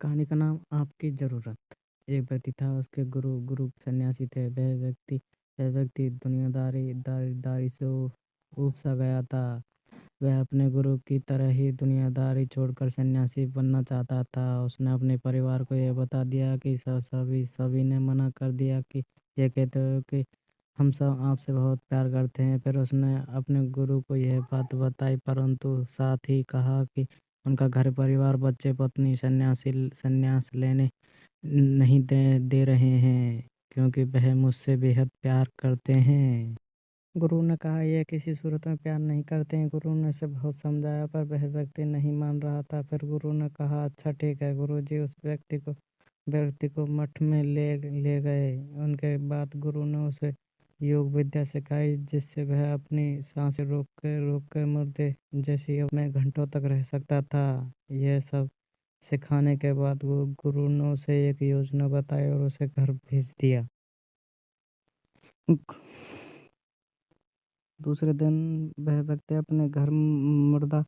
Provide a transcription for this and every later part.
कहानी का नाम आपकी ज़रूरत। एक व्यक्ति था, उसके गुरु गुरु सन्यासी थे। वह व्यक्ति दुनियादारी दारी दारी से ऊब सा गया था। वह अपने गुरु की तरह ही दुनियादारी छोड़कर सन्यासी बनना चाहता था। उसने अपने परिवार को यह बता दिया कि सभी ने मना कर दिया कि ये कहते हो कि हम सब आपसे बहुत प्यार करते हैं। फिर उसने अपने गुरु को यह बात बताई, परंतु साथ ही कहा कि उनका घर परिवार, बच्चे, पत्नी संन्यास लेने नहीं दे रहे हैं, क्योंकि वह मुझसे बेहद प्यार करते हैं। गुरु ने कहा, यह किसी सूरत में प्यार नहीं करते हैं। गुरु ने उसे बहुत समझाया, पर वह व्यक्ति नहीं मान रहा था। फिर गुरु ने कहा, अच्छा ठीक है। गुरुजी उस व्यक्ति को मठ में ले गए। उनके बाद गुरु ने उसे योग विद्या सिखाई, जिससे वह अपनी सांसें रोक कर मुर्दे जैसी में घंटों तक रह सकता था। यह सब सिखाने के बाद गुरु ने उसे एक योजना बताई और उसे घर भेज दिया। दूसरे दिन वह व्यक्ति अपने घर मुर्दा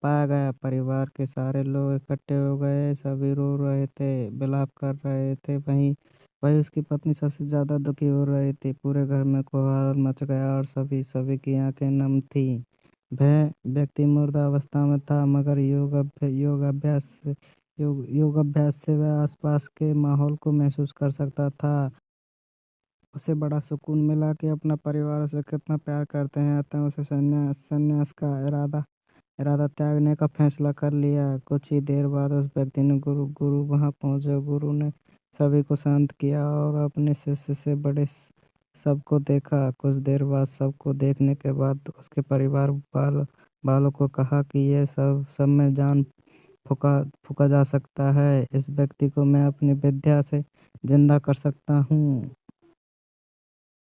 पाया गया। परिवार के सारे लोग इकट्ठे हो गए। सभी रो रहे थे, विलाप कर रहे थे। वहीं वहीं उसकी पत्नी सबसे ज्यादा दुखी हो रही थी। पूरे घर में कोलाहल मच गया और सभी की आंखें नम थी। वह व्यक्ति मुर्दा अवस्था में था, मगर योग अभ्यास से वह आसपास के माहौल को महसूस कर सकता था। उसे बड़ा सुकून मिला कि अपना परिवार उसे कितना प्यार करते हैं। अतः उसे संन्यास का इरादा इरादा त्यागने का फैसला कर लिया। कुछ ही देर बाद उस व्यक्ति ने गुरु गुरु वहां पहुंचे। गुरु ने सभी को शांत किया और अपने शिष्य से बड़े सबको देखा। कुछ देर बाद सबको देखने के बाद उसके परिवार वालों को कहा कि यह सब में जान फूका फूका जा सकता है। इस व्यक्ति को मैं अपनी विद्या से जिंदा कर सकता हूँ।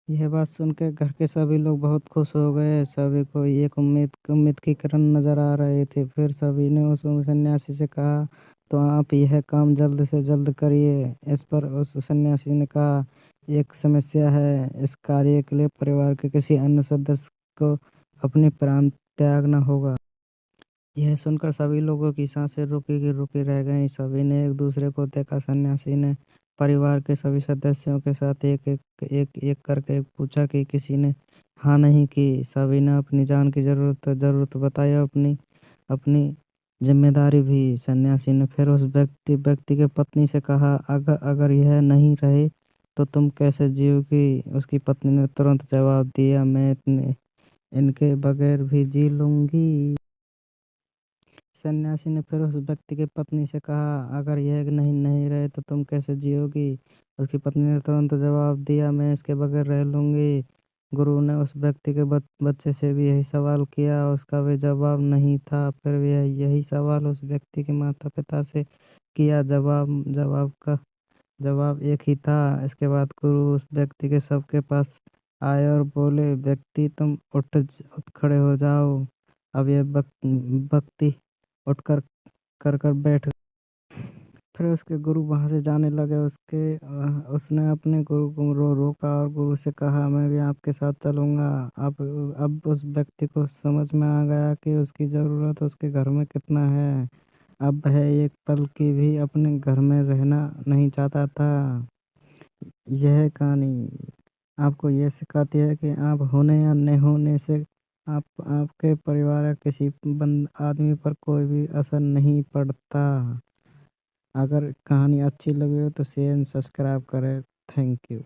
यह बात सुनकर घर के सभी लोग बहुत खुश हो गए। सभी को एक उम्मीद की किरण नजर आ रहे थे। फिर सभी ने उस सन्यासी से कहा, तो आप यह काम जल्द से जल्द करिए। इस पर उस सन्यासी ने कहा, एक समस्या है। इस कार्य के लिए परिवार के किसी अन्य सदस्य को अपने प्राण त्यागना होगा। यह सुनकर सभी लोगों की सांसें रुकी की रुकी रह गईं। सभी ने एक दूसरे को देखा। सन्यासी ने परिवार के सभी सदस्यों के साथ एक करके पूछा कि किसी ने हाँ नहीं की। सभी ने अपनी जान की जरूरत बताई और अपनी अपनी जिम्मेदारी भी। सन्यासी ने फिर उस व्यक्ति के पत्नी से कहा, अगर अगर यह नहीं रहे तो तुम कैसे जियोगी। उसकी पत्नी ने तुरंत जवाब दिया, मैं इनके बगैर भी जी लूंगी। सन्यासी ने फिर उस व्यक्ति की पत्नी से कहा, अगर यह नहीं नहीं रहे तो तुम कैसे जियोगी। उसकी पत्नी ने तुरंत जवाब दिया, मैं इसके बगैर रह लूंगी। गुरु ने उस व्यक्ति के बच्चे से भी यही सवाल किया। उसका भी जवाब नहीं था। फिर भी यही सवाल उस व्यक्ति के माता पिता से किया। जवाब एक ही था। इसके बाद गुरु उस व्यक्ति के सबके पास आए और बोले, व्यक्ति तुम उठ खड़े हो जाओ। अब यह व्यक्ति उठकर कर कर बैठ। फिर उसके गुरु वहां से जाने लगे। उसने अपने गुरु को रोका और गुरु से कहा, मैं भी आपके साथ चलूंगा। अब उस व्यक्ति को समझ में आ गया कि उसकी ज़रूरत उसके घर में कितना है। अब वह एक पल की भी अपने घर में रहना नहीं चाहता था। यह कहानी आपको यह सिखाती है कि आप होने या नहीं होने से आपके परिवार या किसी आदमी पर कोई भी असर नहीं पड़ता। अगर कहानी अच्छी लगी हो तो शेयर एंड सब्सक्राइब करें। Thank you.